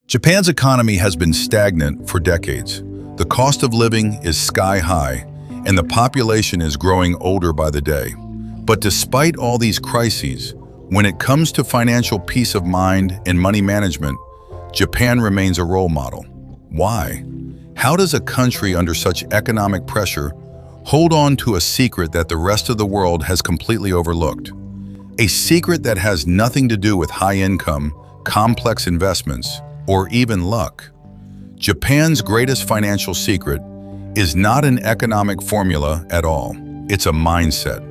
Japan's economy has been stagnant for decades. The cost of living is sky high, and the population is growing older by the day. But despite all these crises, when it comes to financial peace of mind and money management, Japan remains a role model. Why? How does a country under such economic pressure hold on to a secret that the rest of the world has completely overlooked? A secret that has nothing to do with high income, complex investments, or even luck. Japan's greatest financial secret is not an economic formula at all. It's a mindset,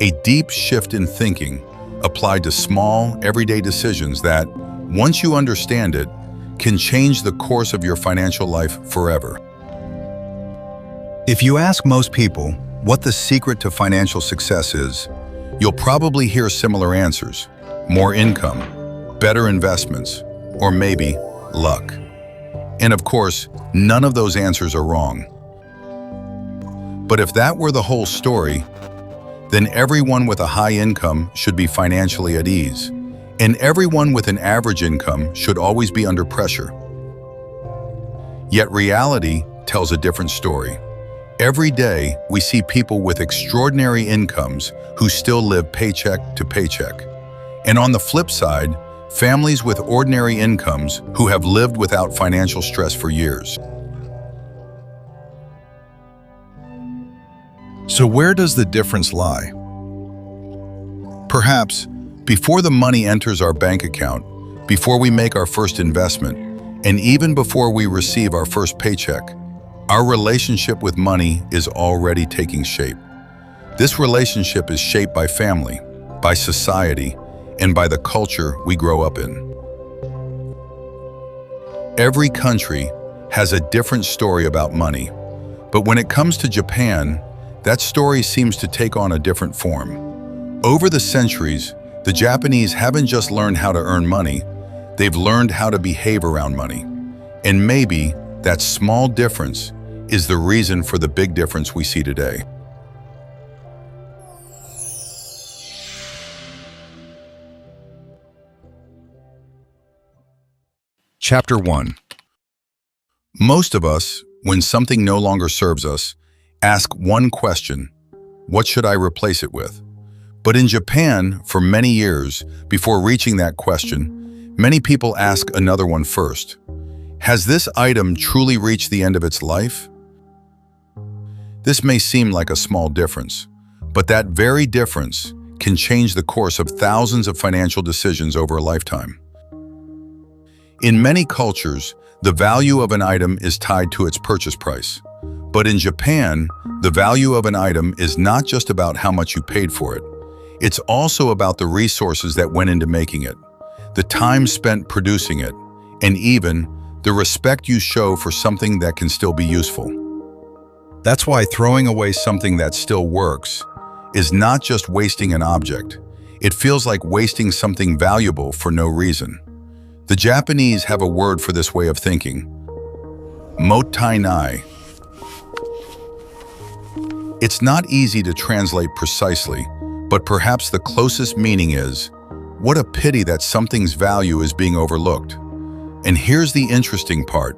a deep shift in thinking applied to small, everyday decisions that, once you understand it, can change the course of your financial life forever. If you ask most people what the secret to financial success is, you'll probably hear similar answers: more income, better investments, or maybe luck. And of course, none of those answers are wrong. But if that were the whole story, then everyone with a high income should be financially at ease, and everyone with an average income should always be under pressure. Yet reality tells a different story. Every day, we see people with extraordinary incomes who still live paycheck to paycheck. And on the flip side, families with ordinary incomes who have lived without financial stress for years. So where does the difference lie? Perhaps before the money enters our bank account, before we make our first investment, and even before we receive our first paycheck, our relationship with money is already taking shape. This relationship is shaped by family, by society, and by the culture we grow up in. Every country has a different story about money, but when it comes to Japan, that story seems to take on a different form. Over the centuries, the Japanese haven't just learned how to earn money, they've learned how to behave around money. And maybe that small difference is the reason for the big difference we see today. Chapter 1. Most of us, when something no longer serves us, ask one question: what should I replace it with? But in Japan, for many years, before reaching that question, many people ask another one first. Has this item truly reached the end of its life? This may seem like a small difference, but that very difference can change the course of thousands of financial decisions over a lifetime. In many cultures, the value of an item is tied to its purchase price. But in Japan, the value of an item is not just about how much you paid for it. It's also about the resources that went into making it, the time spent producing it, and even the respect you show for something that can still be useful. That's why throwing away something that still works is not just wasting an object. It feels like wasting something valuable for no reason. The Japanese have a word for this way of thinking: mottainai. It's not easy to translate precisely, but perhaps the closest meaning is, what a pity that something's value is being overlooked. And here's the interesting part.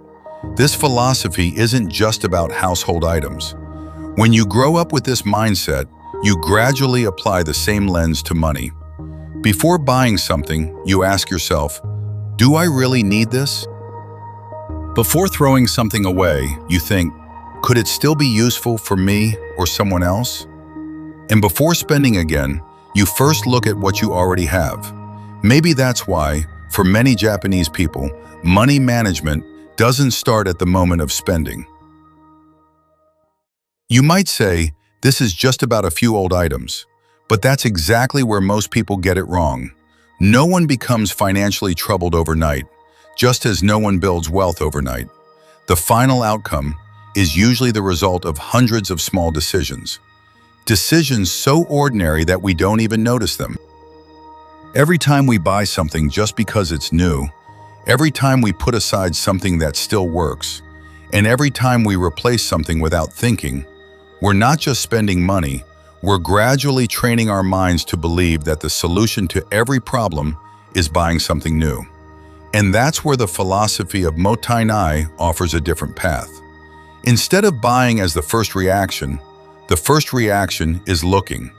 This philosophy isn't just about household items. When you grow up with this mindset, you gradually apply the same lens to money. Before buying something, you ask yourself, do I really need this? Before throwing something away, you think, could it still be useful for me or someone else? And before spending again, you first look at what you already have. Maybe that's why, for many Japanese people, money management doesn't start at the moment of spending. You might say, this is just about a few old items, but that's exactly where most people get it wrong. No one becomes financially troubled overnight, just as no one builds wealth overnight. The final outcome is usually the result of hundreds of small decisions. Decisions so ordinary that we don't even notice them. Every time we buy something just because it's new, every time we put aside something that still works, and every time we replace something without thinking, we're not just spending money, we're gradually training our minds to believe that the solution to every problem is buying something new. And that's where the philosophy of Mottainai offers a different path. Instead of buying as the first reaction is looking.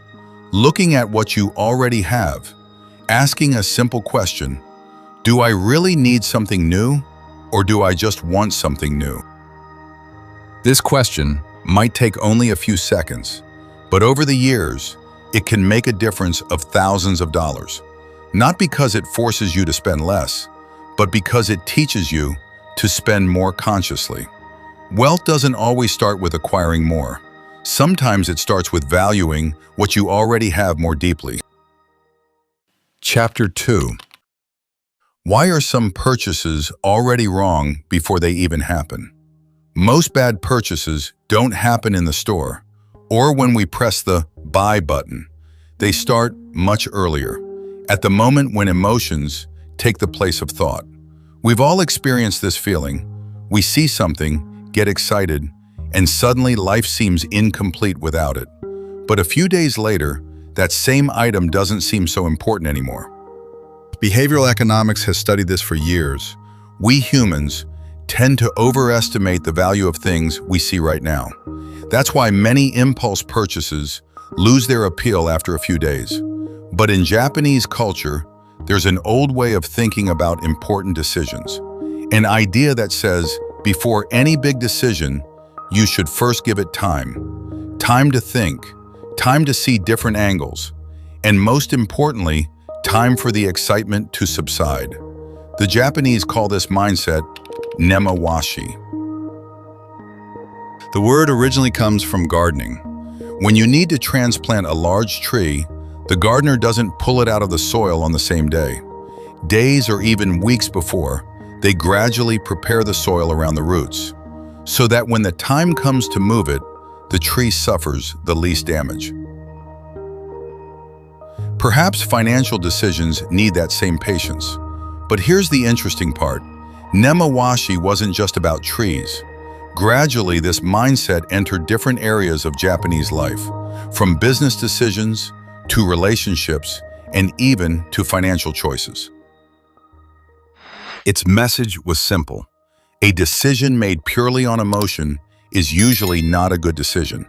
Looking at what you already have, asking a simple question, do I really need something new, or do I just want something new? This question might take only a few seconds, but over the years, it can make a difference of thousands of dollars. Not because it forces you to spend less, but because it teaches you to spend more consciously. Wealth doesn't always start with acquiring more. Sometimes it starts with valuing what you already have more deeply. Chapter 2. Why are some purchases already wrong before they even happen? Most bad purchases don't happen in the store or when we press the buy button. They start much earlier, at the moment when emotions take the place of thought. We've all experienced this feeling. We see something, get excited, and suddenly life seems incomplete without it. But a few days later, that same item doesn't seem so important anymore. Behavioral economics has studied this for years. We humans tend to overestimate the value of things we see right now. That's why many impulse purchases lose their appeal after a few days. But in Japanese culture, there's an old way of thinking about important decisions. An idea that says, before any big decision, you should first give it time. Time to think, time to see different angles, and most importantly, time for the excitement to subside. The Japanese call this mindset nemawashi. The word originally comes from gardening. When you need to transplant a large tree, the gardener doesn't pull it out of the soil on the same day. Days or even weeks before, they gradually prepare the soil around the roots, so that when the time comes to move it, the tree suffers the least damage. Perhaps financial decisions need that same patience. But here's the interesting part. Nemawashi wasn't just about trees. Gradually, this mindset entered different areas of Japanese life, from business decisions to relationships and even to financial choices. Its message was simple. A decision made purely on emotion is usually not a good decision.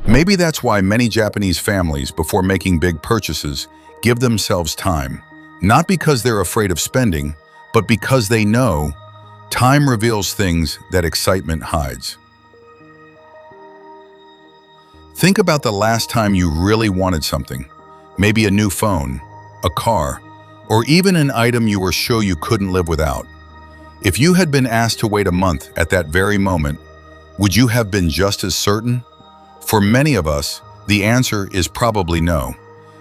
Maybe that's why many Japanese families, before making big purchases, give themselves time. Not because they're afraid of spending, but because they know time reveals things that excitement hides. Think about the last time you really wanted something. Maybe a new phone, a car, or even an item you were sure you couldn't live without. If you had been asked to wait a month at that very moment, would you have been just as certain? For many of us, the answer is probably no,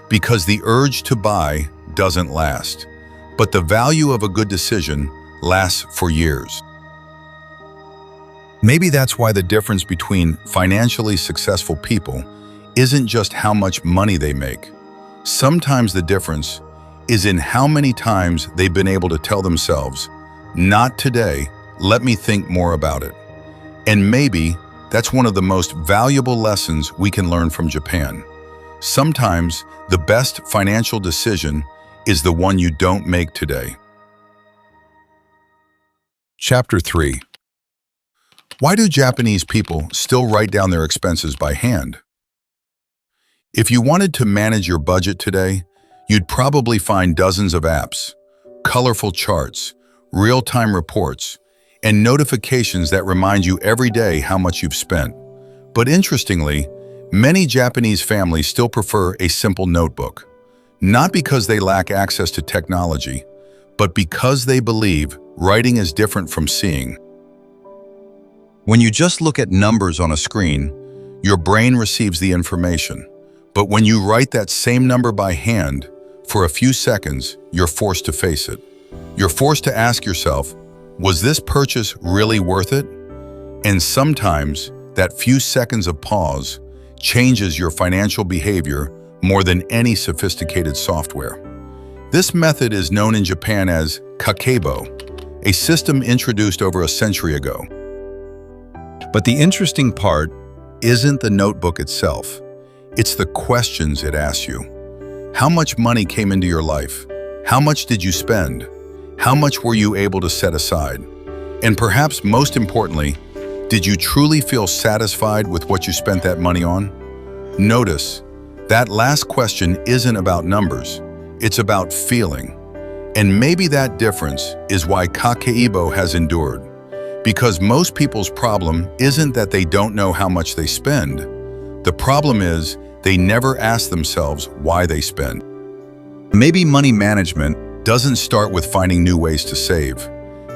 because the urge to buy doesn't last. But the value of a good decision lasts for years. Maybe that's why the difference between financially successful people isn't just how much money they make. Sometimes the difference is in how many times they've been able to tell themselves, "Not today, let me think more about it." And maybe that's one of the most valuable lessons we can learn from Japan. Sometimes the best financial decision is the one you don't make today. Chapter 3. Why do Japanese people still write down their expenses by hand? If you wanted to manage your budget today, you'd probably find dozens of apps, colorful charts, real-time reports, and notifications that remind you every day how much you've spent. But interestingly, many Japanese families still prefer a simple notebook, not because they lack access to technology, but because they believe writing is different from seeing. When you just look at numbers on a screen, your brain receives the information. But when you write that same number by hand, for a few seconds, you're forced to face it. You're forced to ask yourself, was this purchase really worth it? And sometimes, that few seconds of pause changes your financial behavior more than any sophisticated software. This method is known in Japan as kakebo, a system introduced over a century ago. But the interesting part isn't the notebook itself. It's the questions it asks you. How much money came into your life? How much did you spend? How much were you able to set aside? And perhaps most importantly, did you truly feel satisfied with what you spent that money on? Notice, that last question isn't about numbers, it's about feeling. And maybe that difference is why Kakeibo has endured. Because most people's problem isn't that they don't know how much they spend. The problem is they never ask themselves why they spend. Maybe money management doesn't start with finding new ways to save.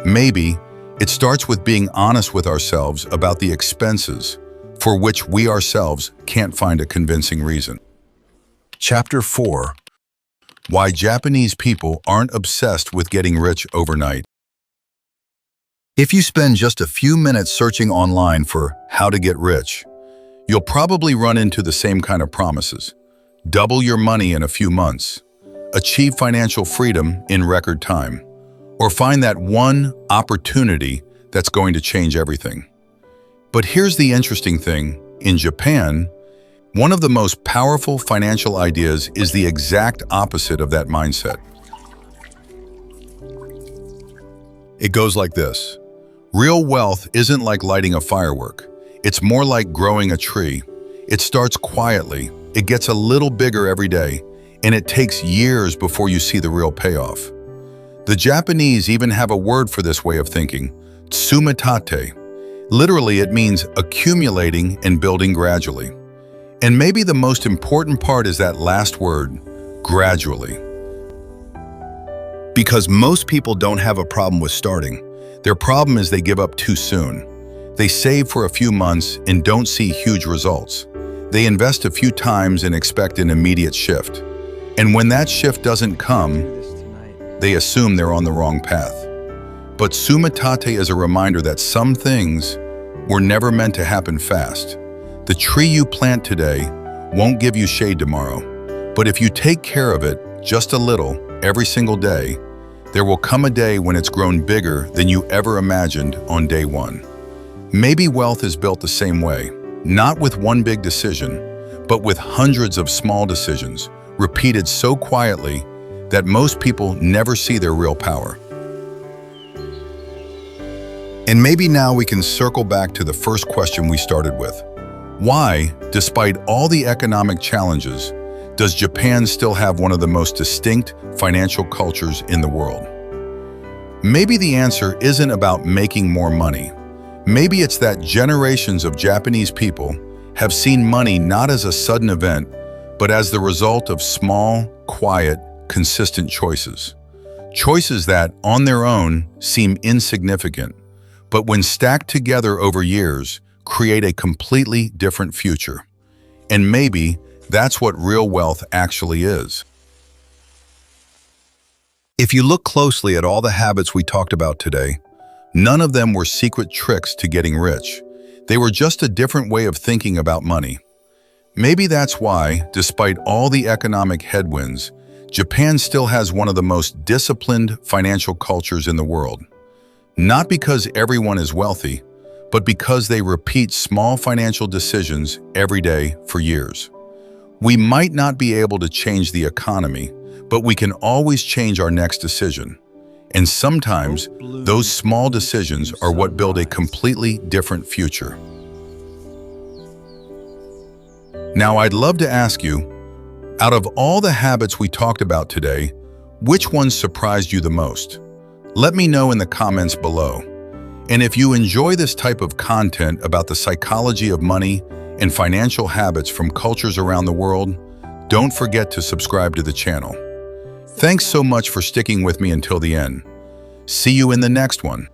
Maybe it starts with being honest with ourselves about the expenses for which we ourselves can't find a convincing reason. Chapter 4. Why Japanese people aren't obsessed with getting rich overnight. If you spend just a few minutes searching online for how to get rich, you'll probably run into the same kind of promises. Double your money in a few months, achieve financial freedom in record time, or find that one opportunity that's going to change everything. But here's the interesting thing. In Japan, one of the most powerful financial ideas is the exact opposite of that mindset. It goes like this. Real wealth isn't like lighting a firework. It's more like growing a tree. It starts quietly, it gets a little bigger every day, and it takes years before you see the real payoff. The Japanese even have a word for this way of thinking, tsumitate. Literally, it means accumulating and building gradually. And maybe the most important part is that last word, gradually. Because most people don't have a problem with starting. Their problem is they give up too soon. They save for a few months and don't see huge results. They invest a few times and expect an immediate shift. And when that shift doesn't come, they assume they're on the wrong path. But tsumitate is a reminder that some things were never meant to happen fast. The tree you plant today won't give you shade tomorrow. But if you take care of it just a little every single day, there will come a day when it's grown bigger than you ever imagined on day one. Maybe wealth is built the same way, not with one big decision, but with hundreds of small decisions, repeated so quietly that most people never see their real power. And maybe now we can circle back to the first question we started with. Why, despite all the economic challenges, does Japan still have one of the most distinct financial cultures in the world? Maybe the answer isn't about making more money. Maybe it's that generations of Japanese people have seen money not as a sudden event, but as the result of small, quiet, consistent choices. Choices that, on their own, seem insignificant, but when stacked together over years, create a completely different future. And maybe that's what real wealth actually is. If you look closely at all the habits we talked about today, none of them were secret tricks to getting rich. They were just a different way of thinking about money. Maybe that's why, despite all the economic headwinds, Japan still has one of the most disciplined financial cultures in the world. Not because everyone is wealthy, but because they repeat small financial decisions every day for years. We might not be able to change the economy, but we can always change our next decision. And sometimes, those small decisions are what build a completely different future. Now, I'd love to ask you, out of all the habits we talked about today, which ones surprised you the most? Let me know in the comments below. And if you enjoy this type of content about the psychology of money and financial habits from cultures around the world, don't forget to subscribe to the channel. Thanks so much for sticking with me until the end. See you in the next one.